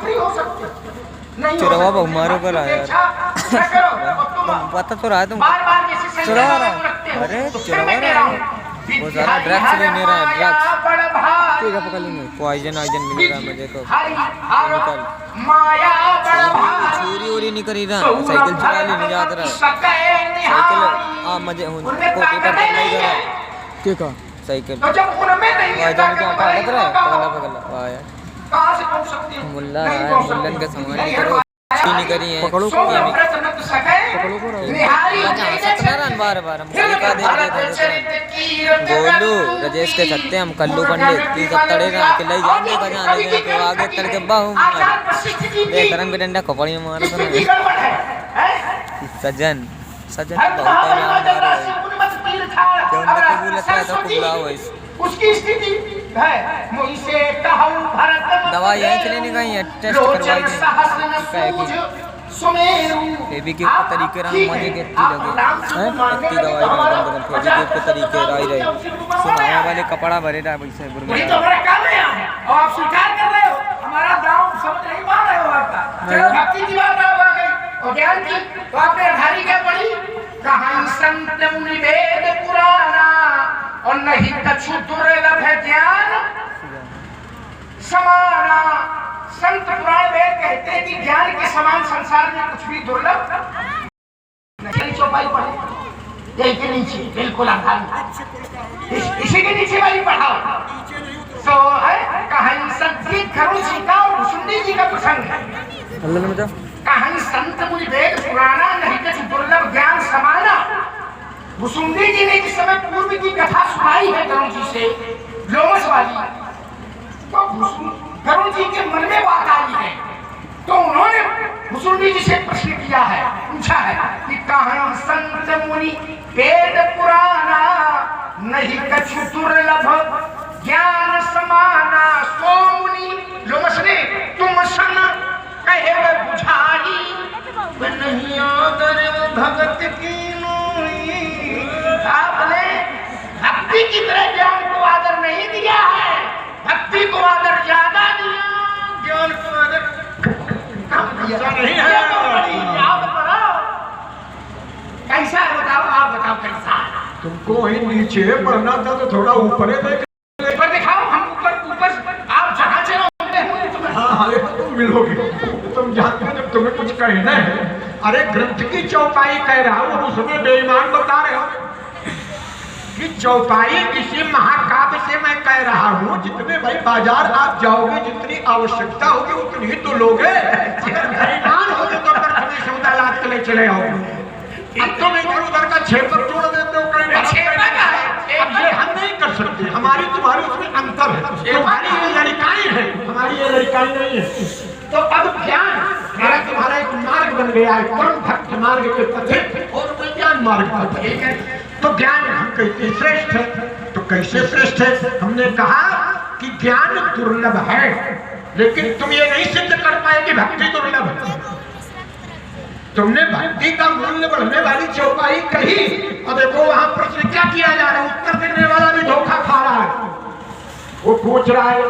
Free हो सकते हो। नहीं चुरावा बहु मारो कर आया पता तो रहा है तुम चुरा रहा है। अरे चुरावा रहा है वो सारा ड्रग्स लेने रहा है ड्रग्स ठीक है पकड़ लेंगे पॉइजन आइजन मिल रहा है मुझे को केमिकल चोरी वोरी नहीं करी रहा साइकिल चुरा लेने जाता रहा साइकिल मजे कोटी पर नहीं करा क्या का साइकिल वाइजन क्या पागल रहा पकड़ा आया मुल्ला है मुल्लन का सामान नहीं करो नहीं करी है पकड़ो को सत्यनारायण बार मुझे गोलू राजेश के सकते हम कल्लू पंडित तीन सत्तड़े ना किले जान दे का जान लेके तो आगे तड़ के बाहू दे तरंग के डंडा कपड़ी मार तो सजन सजन बहुत है यार क्यों ना कबूल है तो कुबला हो इस उसकी स्थिति है मुझसे कहूं भरत दवाई यहीं से लेने गई है टेस्ट करवाई गई फेबी के तरीके रहा मजे के लगे हैं इतनी दवाई में फेबी के तरीके राई रहे सुनाने वाले कपड़ा भरे रहा वैसे ये तो हमारा काम है और आप स्वीकार कर रहे हो हमारा दाव समझ नहीं पा रहे हो आपका भक्ति की बात आ गई और ज्ञान की तो आपने धारी क्या पढ़ी कहां संत मुनि वेद पुराना और नहीं कछु दुर्लभ है ज्ञान समाना। संत पुराण वेद कहते हैं कि ज्ञान के समान संसार में कुछ भी दुर्लभ नहीं। चौपाई पढ़े यही के नीचे बिल्कुल इसी के नीचे वाली पढ़ाओ तो है कहानी संत की खरुण जी का और भुसुंडी जी का प्रसंग है। कहानी संत मुनि वेद पुराना नहीं कुछ दुर्लभ ज्ञान समाना। भुसुंडी जी ने जिस समय पूर्व की कथा सुनाई है गरुड़ जी से लोमस वाली तो गरुड़ जी के मन में बात आई है तो उन्होंने भुसुंडी जी से प्रश्न किया है पूछा है कि कहां संत मुनि वेद पुराना नहीं कछु दुर्लभ ज्ञान समाना। सो मुनि लोमस ने तुम सन कहे बुझाई नहीं आदर भगत की आपने भक्ति की तरह ज्ञान को आदर नहीं दिया है भक्ति को आदर ज्यादा दिया ज्ञान को आदर नहीं है। कैसा है बताओ आप बताओ कैसा तुमको वही नीचे पढ़ना था तो थोड़ा ऊपर ऊपर दिखाओ हम ऊपर आप जहाँ चलो हाँ तुम मिलोगे तुम जानते हो जब तुम्हें कुछ कहना है अरे ग्रंथ की चौपाई कह रहा हूँ उसमें बेईमान बता रहे हो कि चौपाई किसी महाकाव्य से मैं कह रहा हूँ जितने भाई बाजार आप जाओगे जितनी आवश्यकता होगी उतनी तो लोगे बेईमान हो तो तुम्हें सौदा लाद के ले चले आओगे। अब तुम इधर उधर का छेपर तोड़ देते हो कहीं अब ये हम नहीं कर सकते हमारी तुम्हारी उसमें अंतर है तुम्हारी ये लड़काई है हमारी ये लड़काई नहीं है। तो अब ज्ञान मेरा तुम्हारा एक मार्ग बन गया है परम भक्त मार्ग के पथिक और विज्ञान मार्ग पर ठीक है। तो ज्ञान हम कहते श्रेष्ठ है तो कैसे श्रेष्ठ है हमने कहा कि ज्ञान दुर्लभ है लेकिन तुम ये नहीं सिद्ध कर पाए कि भक्ति दुर्लभ है। तुमने भक्ति का मूल्य बढ़ने वाली चौपाई कही और देखो वहां प्रश्न क्या किया जा रहा है उत्तर देने वाला भी धोखा खा रहा है वो पूछ रहा है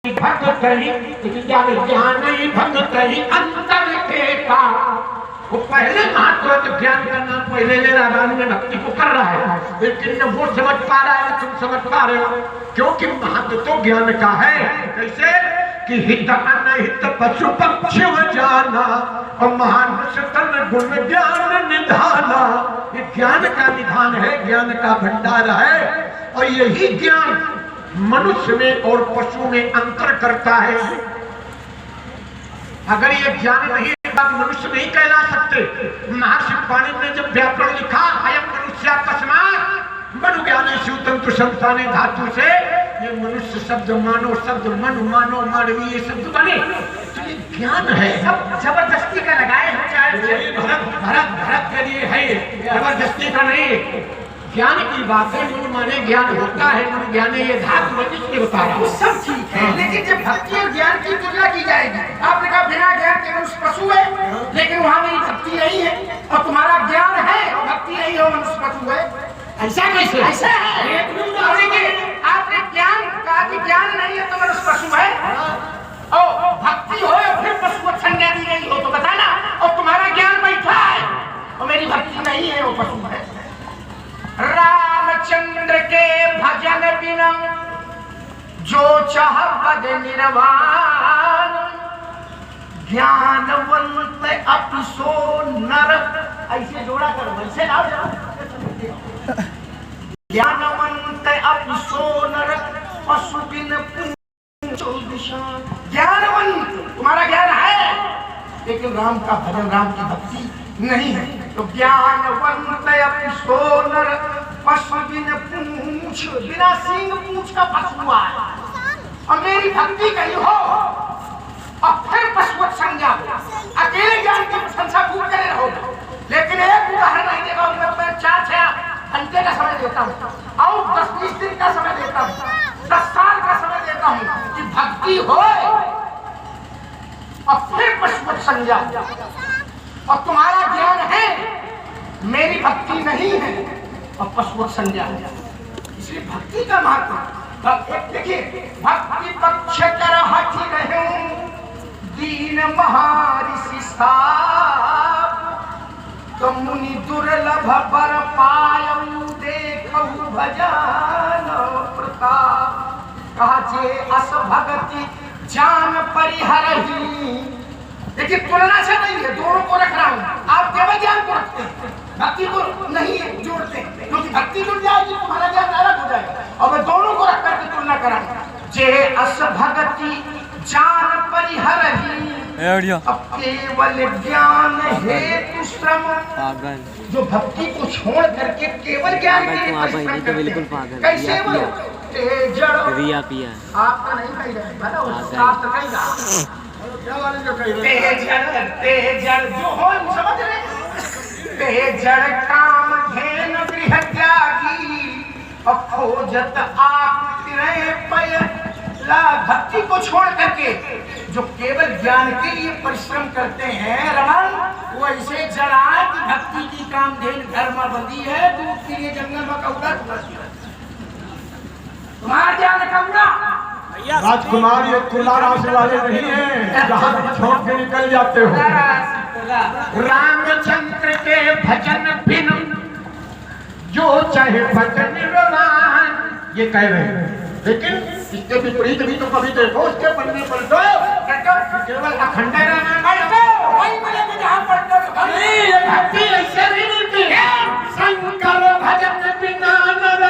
भक्त कही ज्ञान नहीं भक्त कही अंतर का वो पहले महत्व तो ज्ञान का नाम पहले ले रहा बाद में भक्ति को कर रहा है लेकिन न वो समझ पा रहा है तुम समझ पा रहे हो क्योंकि महत्व तो ज्ञान का है। कैसे कि हित अनहित पशु पक्षी जाना और महानुष तन गुण ज्ञान निधाना। ये ज्ञान का निधान है ज्ञान का भंडार है और यही ज्ञान मनुष्य में और पशु में अंतर करता है। अगर ये ज्ञान नहीं मनुष्य नहीं कहला सकते। महर्षि पाणिनि ने जब व्याकरण लिखा अयम मनुष्य तस्मात् मनु ज्ञाने शिवतंत्र संस्थाने धातु से ये मनुष्य शब्द मानो शब्द मनु मानो मानवीय शब्द बने तो ये ज्ञान है सब जबरदस्ती का लगाए हो चाहे भरत के लिए है जबरदस्ती का नहीं। ज्ञान की बात है मन माने ज्ञान होता है मन ज्ञाने ये धातु इसलिए बता रहा हूँ सब ठीक है लेकिन जब भक्ति और ज्ञान की तुलना की जाएगी आपने कहा बिना ज्ञान के मनुष्य पशु है लेकिन वहाँ मेरी भक्ति नहीं है और तुम्हारा ज्ञान है और भक्ति नहीं हो मनुष्य पशु है ऐसा कैसे ऐसा है आपने ज्ञान कहा कि ज्ञान नहीं है तो मनुष्य पशु है और भक्ति चाह पद निर्वाण, ज्ञानवंत अपिसो नर। ऐसे जोड़ा करो, ऐसे ना ज्ञानवंत अपिसो नर, पशु बिन पूछो विषाण। ज्ञानवंत, तुम्हारा ज्ञान है लेकिन राम का भजन, राम की भक्ति नहीं है, तो ज्ञानवंत अपिसो नर, पशु बिन पूछ, बिना सींग पूछ का पशु हुआ है। और मेरी भक्ति कही हो और फिर पशुवत संज्ञा, अकेले ज्ञान की प्रशंसा खूब करे रहोगे। लेकिन एक उदाहरण नहीं देगा, मैं 4-6 घंटे का समय देता हूँ और 10-20 दिन का समय देता हूँ, 10 साल का समय देता हूँ कि भक्ति हो और फिर पशुवत संज्ञा। और तुम्हारा ज्ञान है, मेरी भक्ति नहीं है और पशुवत संज्ञा है। इसलिए भक्ति का महत्व देखिए, भक्ति पक्ष कर हठी रहूं, दीन महारिषि साप, तो मुनि दुर्लभ बर पायऊ, देखऊ भजन प्रताप। कहा जे अस भगति जान परिहरही। देखिए तुलना से नहीं है, दोनों को रख रहा हूं। आप केवल ज्ञान को रखते हैं, भक्ति को नहीं जोड़ते, क्योंकि भक्ति जुड़ जाएगी तुम्हारा ज्ञान अलग हो जाएगा। और मैं दोनों को रख करके तुलना करा, जे अस भगति जान परिहरही, अब केवल ज्ञान हेतु श्रम। जो भक्ति को छोड़ करके केवल ज्ञान के लिए परिश्रम करते हैं, कैसे वो रिया पिया आपका नहीं कही जाएगा, शास्त्र कहेगा तेजड़ जो हो समझ रहे, तेजड़ काम घेन गृह त्यागी, और खोजत आकृति पय ला। भक्ति को छोड़ करके जो केवल ज्ञान के लिए परिश्रम करते हैं रमन, वो ऐसे जलाए कि भक्ति की कामधेन घर में बंदी है, दूध के लिए जंगल में कौड़ा तुम्हारा ज्ञान कौड़ा। राजकुमार ये तुला राशि वाले नहीं है, जहाँ छोड़ के निकल जाते हो। रामचंद्र के भजन बिन जो चाहे भजन निर्वाण, ये कह रहे हैं। लेकिन इसके विपरीत भी तो कभी देखो, उसके पन्ने पर तो केवल अखंड रामायण वही मिलेगा जहाँ पढ़ते हो। ये भक्ति ऐसे नहीं मिलती है। शंकर भजन बिना नर,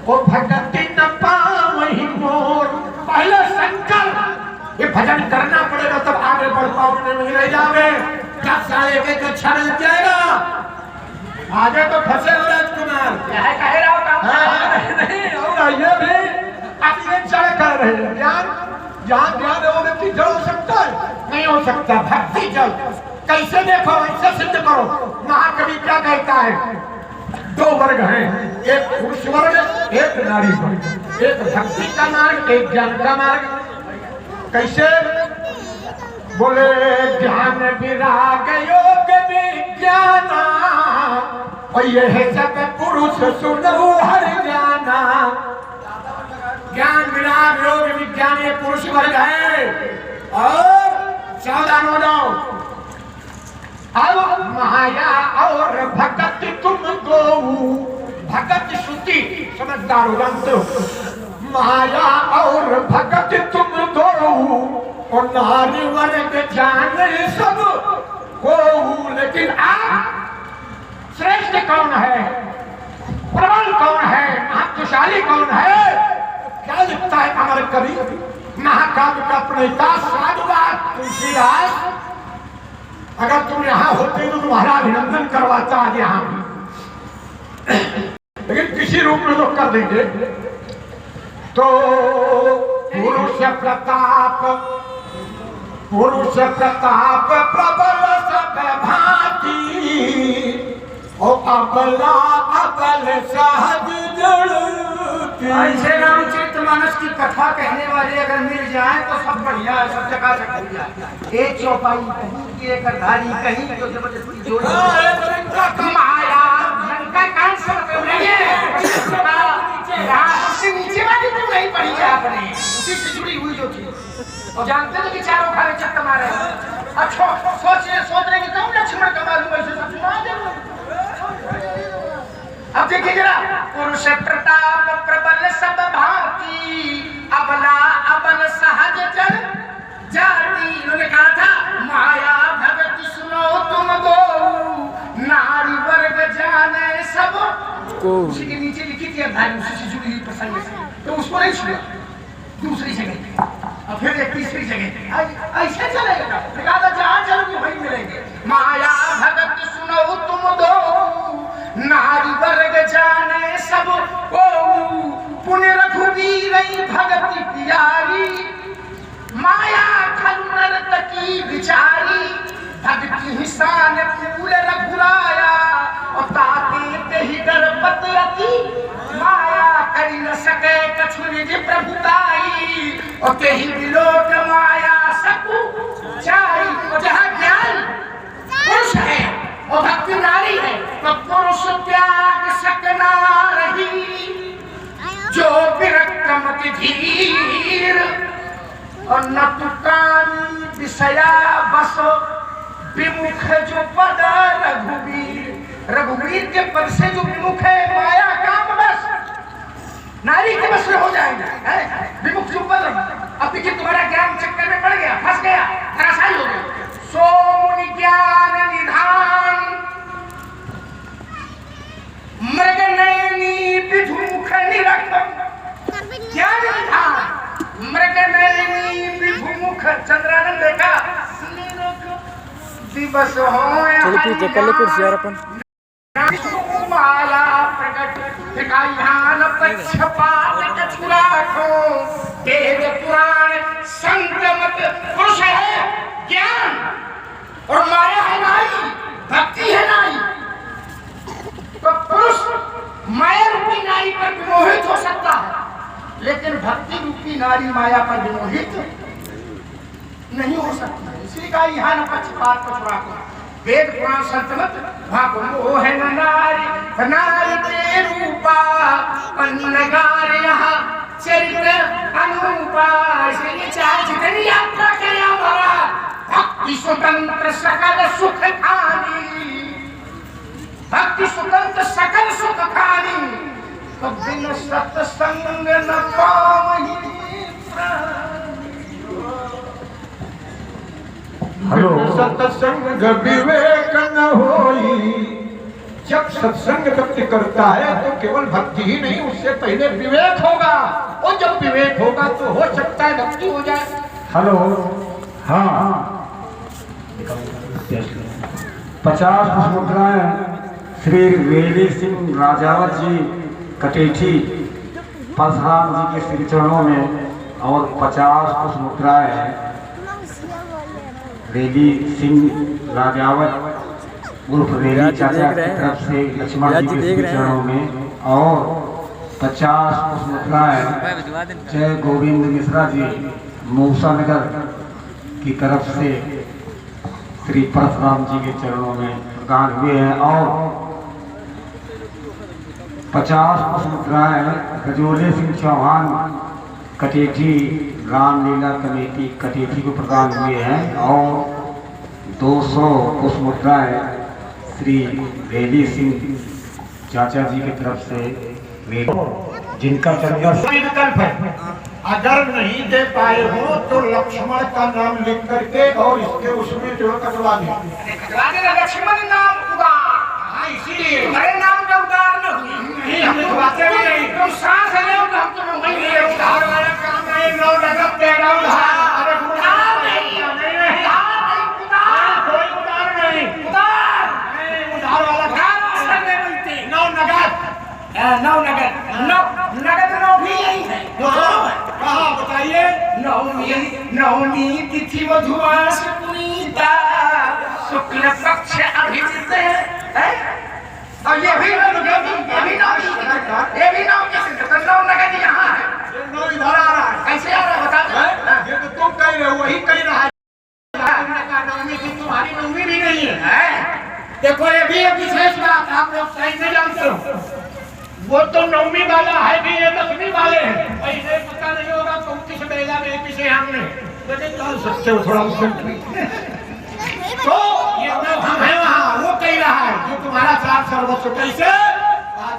वो भगति न पावहि मोर। पहले शंकर, ये भजन करना पड़ेगा तब आगे बढ़ पाओगे, नहीं रह जाओगे। 10 साल एक अच्छा लग जाएगा, आगे तो फंसे हो राजकुमार। कह रहा नहीं होगा, ये भी अपने जड़ कर रहे हैं। ज्ञान जहाँ ज्ञान है वो व्यक्ति जड़ हो सकता है, नहीं हो सकता। भक्ति जड़ कैसे देखो, ऐसे सिद्ध करो। महाकवि क्या कहता है, 2 वर्ग हैं, एक पुरुष वर्ग, एक नारी वर्ग, एक भक्ति का मार्ग, एक ज्ञान का मार्ग। कैसे बोले, ज्ञान विराग योग विज्ञान, और ये है सब पुरुष सुनहु हर जाना। ज्ञान विराग योग विज्ञान ये पुरुष वर्ग है। और सावधान हो जाओ, अब माया और भगत तुम दो। भगत श्रुति समझदार हो, जानते हो। माया और भगत तुम दो, और नारी वर्ग जान सब को। लेकिन आप श्रेष्ठ कौन है, प्रबल कौन है, महत्वशाली कौन है? क्या लिखता है अमर कवि, महाकाव्य का प्रणेता साधुवाद तुलसीदास। अगर तुम यहाँ होते तो तुम्हारा अभिनंदन करवाता आज यहाँ, लेकिन किसी रूप में तो कर देंगे। तो पुरुष प्रताप, पुरुष प्रताप प्रबल सब भांति, ओ अबला अबल सहज जड़। ऐसे रामचरितमानस की कथा कहने वाले अगर मिल जाए तो सब बढ़िया है, सब जगह से खुल जाए। एक चौपाई कहीं, एक धारी कहीं, जो जबरदस्ती जोड़ माया लंका कांड सब उससे नीचे वाली क्यों नहीं पड़ी है आपने, उसी से जुड़ी हुई जो थी। और जानते थे कि चारों खाने चक्कर मारे। अच्छा सोच रहे कि कौन लक्ष्मण का मालूम, ऐसे सब सुना दे। अब देखिए जरा, पुरुष प्रताप प्रबल सकल सब भांति अबला अबल सहज जड़ जाति। उन्होंने कहा था माया भगत सुनो तुम दो नारी वर्ग जाने सब को। उसी के नीचे लिखी थी अध्याय उसी से जुड़ी हुई प्रसंग से, तो उसको नहीं छुआ, दूसरी जगह पे और फिर एक तीसरी जगह पे ऐसे चलेगा। कहा जहाँ चलोगे वहीं मिलेंगे। माया भगत सुनो तुम दो नारी वर्ग जाने सब को पुण्य रघुवीर भगति प्यारी माया खल नर्तकी विचारी भक्ति हिसान फूल रघुराया और ताते तेहि दरपत रति माया करी न सके कछु निज प्रभुताई और तेहि विलोक माया सकु चाई। जहाँ ज्ञान पुरुष है और भक्ति नारी है तो पुरुष त्याग सकना रही जो विरक्त मति धीर और न तुकानी विषया बसो विमुख जो पद रघुवीर। रघुवीर के पद से जो विमुख है माया काम बस नारी के बस में हो जाएगा। विमुख जो पद अब देखिए तुम्हारा ज्ञान चक्कर में पड़ गया, फंस गया, धराशायी हो गया। सो मुनि ज्ञान निधान मृग नयनी विधुमुख निरखम। ज्ञान निधान मृग नयनी विधुमुख। चंद्रानंद देखा दिवस हो माला प्रकट ध्यान पक्षपात कछु राखो वेद पुराण संक्रमत। पुरुष है ज्ञान और माया है नारी, भक्ति है नारी। तो पुरुष माया रूपी नारी पर विमोहित हो सकता है लेकिन भक्ति रूपी नारी माया पर विमोहित नहीं हो सकती। इसलिए कहा यहाँ न पक्षपात कछु राखो वेद पुराण संतमत भागो मोह न नारी नारी के रूपा पन्नगार यहाँ चरित्र अनुपा। इसलिए चाहे जितनी यात्रा करे हमारा भक्ति स्वतंत्र सकल सुख खानी भक्ति स्वतंत्र सकल सुख खानी तो बिन सत्संग न पावहि। हेलो सत्संग विवेक न होई। जब सत्संग व्यक्ति करता है तो केवल भक्ति ही नहीं उससे पहले विवेक होगा और जब विवेक होगा तो हो सकता है भक्ति हो जाए। हेलो हाँ 50 मुद्राएं श्री वेली सिंह राजावत जी कटेठी परशुराम जी के श्री चरणों में और 50 मुद्राएं वेली सिंह राजावत उर्फ वेली चाचा की तरफ से लक्ष्मण जी के श्री चरणों में और 50 मुद्राएं जय गोविंद मिश्रा जी मूसा नगर की तरफ से श्री परशुराम जी के चरणों में प्रदान हुए हैं और 50 मुद्राएं गजोले सिंह चौहान कटेठी रामलीला कमेटी कटेठी को प्रदान हुए हैं और 200 मुद्राएं श्री वेली सिंह चाचा जी की तरफ से जिनका विकल्प है। अगर नहीं दे पाए हो तो लक्ष्मण का नाम लिख करके और इसके उसमें जो कटवा दें लक्ष्मण नाम उदार। इसीलिए हमारे नाम का उदार नहीं हम तो बातें भी नहीं तुम सांस ले हम तो वही उधार वाला काम है। नो लगत दे रहा हूं अरे उधार नहीं कोई उधार नहीं उधार वाला काम करने बोलते नौ नगद नगद नौ भी यही है। कहाँ बताइए। नवमी तिथि मधुमास पुनीता शुक्ल पक्ष अभिजित है और ये भी नौ नगद यहाँ है। नौ इधर आ रहा है कैसे आ रहा है बता। ये तो तुम कह रहे हो वही कह रहा है। नवमी की तुम्हारी नवमी भी नहीं है। देखो ये भी एक विशेष बात आप लोग सही नहीं जानते हो। वो तो नवमी वाला है भी ये 10वीं वाले हैं। इन्हें पता नहीं होगा 34 बेला में पीछे हमने सच्चे हो थोड़ा तो ये हम है वहाँ वो कह रहा है जो तुम्हारा चार सर्वस्व कैसे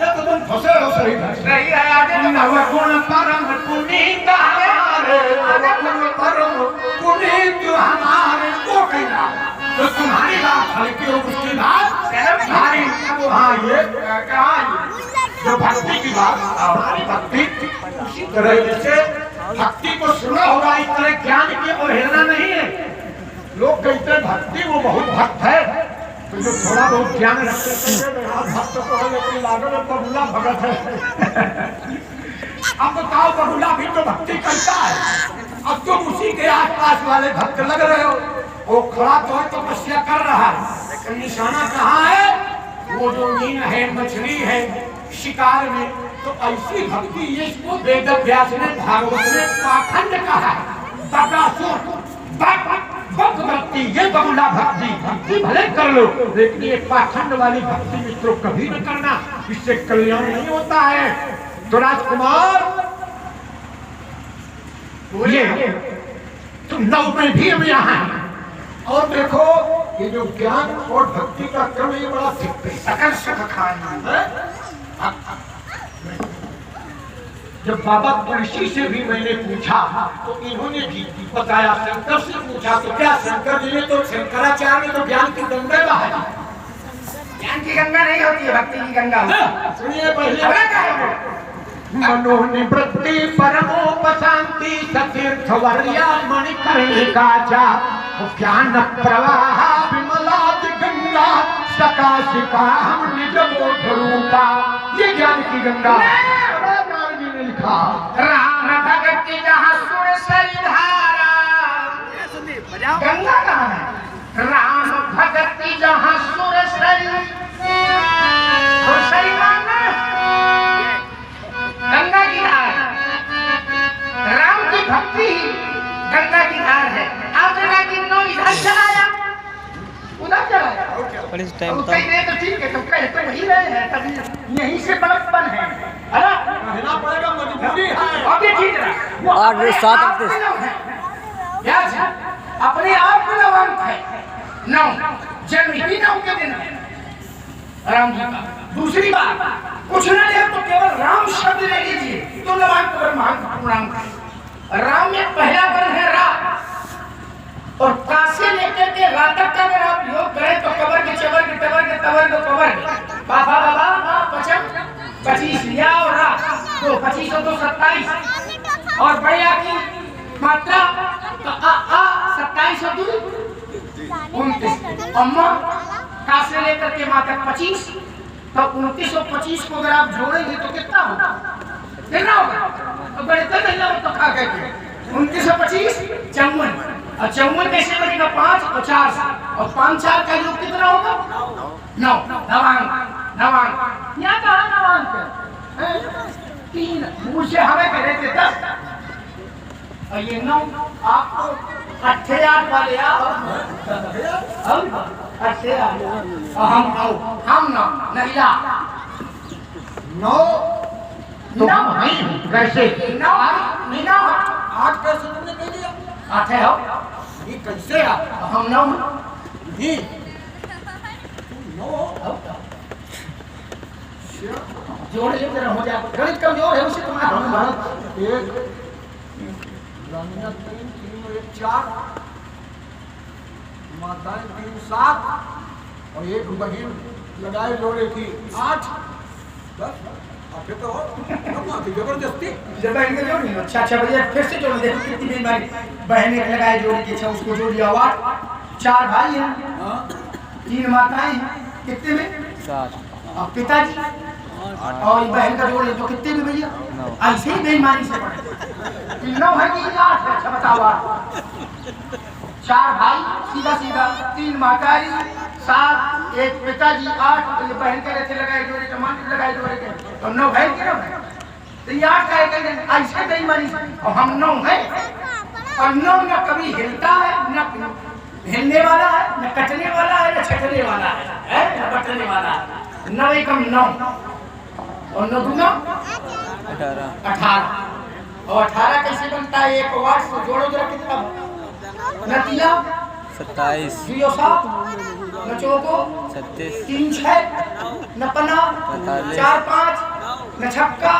ये तो तुम फंसे हो सही सही है आगे तो नवगुण परम पुनीत हमारे नवगुण परम पुनीत हमारे को कहना तो तुम्हारी बात हल्की हो उसकी बात भारी हाँ ये कहा जो भक्ति की बात हमारी भक्ति उसी तरह जैसे भक्ति को सुना होगा इस तरह ज्ञान की अवहेलना नहीं है। लोग कहते हैं भक्ति वो बहुत भक्त है तो जो थोड़ा बहुत ज्ञान रखते भक्त को है लेकिन लागो में बबुला भगत है। अब बताओ बबुला भी तो भक्ति करता है अब तुम उसी के आसपास वाले भक्त लग रहे हो। वो खड़ा तो है तपस्या कर रहा है लेकिन निशाना कहाँ है वो जो मीन है मछली है शिकार में तो ऐसी भक्ति ये इसको वेद व्यास ने भागवत में पाखंड कहा है बकासुर भक्ति ये बबुला भक्ति भले कर लो लेकिन ये पाखंड वाली भक्ति मित्रों कभी न करना इससे कल्याण नहीं होता है। तो राजकुमार ये तुम नव में भी हम यहाँ हैं और देखो ये जो ज्ञान और भक्ति का क्रम ये बड़ा सकल सुख खाना है। जब बाबा तुलसी से भी मैंने पूछा तो इन्होंने भी बताया शंकर से पूछा तो क्या शंकर जी ने तो शंकराचार्य ने तो ज्ञान की गंगा बहाई। ज्ञान की गंगा नहीं होती है भक्ति की गंगा सुनिए पहले मनोनिवृत्ति परमोपशांति सतीर्थवर्या मणिकर्णिकाचा ज्ञान प्रवाह विमलादि गंगा सकाशिका हम निज बोध रूपा ये ज्ञान की गंगा ने लिखा। राम भक्ति जहाँ सुर सरिधारा गंगा कहाँ है राम भक्ति जहाँ सुर सरी गंगा की धार राम की भक्ति गंगा की धार है। आप जगह की नो इधर चलाया उधर चलाया और इस टाइम तो ठीक है तो कहे तो वही रहे हैं तभी यहीं से बड़प्पन है अरे कहना पड़ेगा मजबूरी है। अभी ठीक है 8 7 अपने आप को नवांक है नौ जन्म ही नौ के दिन है राम जी का। दूसरी बात कुछ न ले तो केवल राम शब्द ले लीजिए तो नवांक पूर्णांक है। राम में पहला वर्ण है रा और का से लेकर के रा तक का अगर आप योग करें तो कबर के चबर के टबर के तबर के कबर बाबा बाबा पचम 25 लिया और रा तो 25 और 2 27 और बढ़िया की मात्रा तो आ 27 और 2 29 अम्मा का से लेकर के मात्रा 25 तो 29 और 25 को अगर आप जोड़ेंगे तो कितना होगा कितना होगा तो गणित नहीं हो तो खा के 29 और 25 54 और 54 कैसे बनेगा 5 और 4 और 5 4 का योग कितना होगा 9 नवांक यहाँ कहाँ नवांक 3 मुझे हमें कह थे 10 और ये 9 आपको 8 वाले हम नहिला 9 तो नहीं कैसे 9 मीना 8 कैसे तुमने कह दिया 8 है हो ये कैसे आ हम 9 नहीं 9 जोड़ ले जरा हो जाए गणित कमजोर है उसे तुम्हारा 1 3 1 4 माताएं 3 7 और एक बहन लगाए जोड़े थी 8 10 आगे तो जबरदस्ती जब बहन के जोड़ अच्छा बढ़िया फिर से जोड़ देखो कितनी बेईमानी बहन एक लगाए जोड़ के अच्छा उसको जोड़ लिया 4 भाई हैं 3 माताएं हैं कितने में 7 और पिताजी और बहन का जोड़ तो कितने में भैया ऐसे ही बेईमानी से पड़े 9 है कि 8 है अच्छा बताओ आप 4 भाई सीधा सीधा 3 माताएं 7 एक पिताजी 8 ये बहन के रहते लगाए जोड़े के मान लगाए जोड़े के तो 9 है कि 9 है तो ये 8 का एक ऐसे बेईमानी और हम 9 है और 9 न कभी हिलता है न हिलने वाला है न कटने वाला है न छटने वाला है न बटने वाला है 9 एकम 9 और 9 दूना 18 और 18 कैसे बनता है एक वाट से जोड़ो जरा कितना नतिया 27 7 न चौको 36 3 6 न 15 45 4 5 न छक्का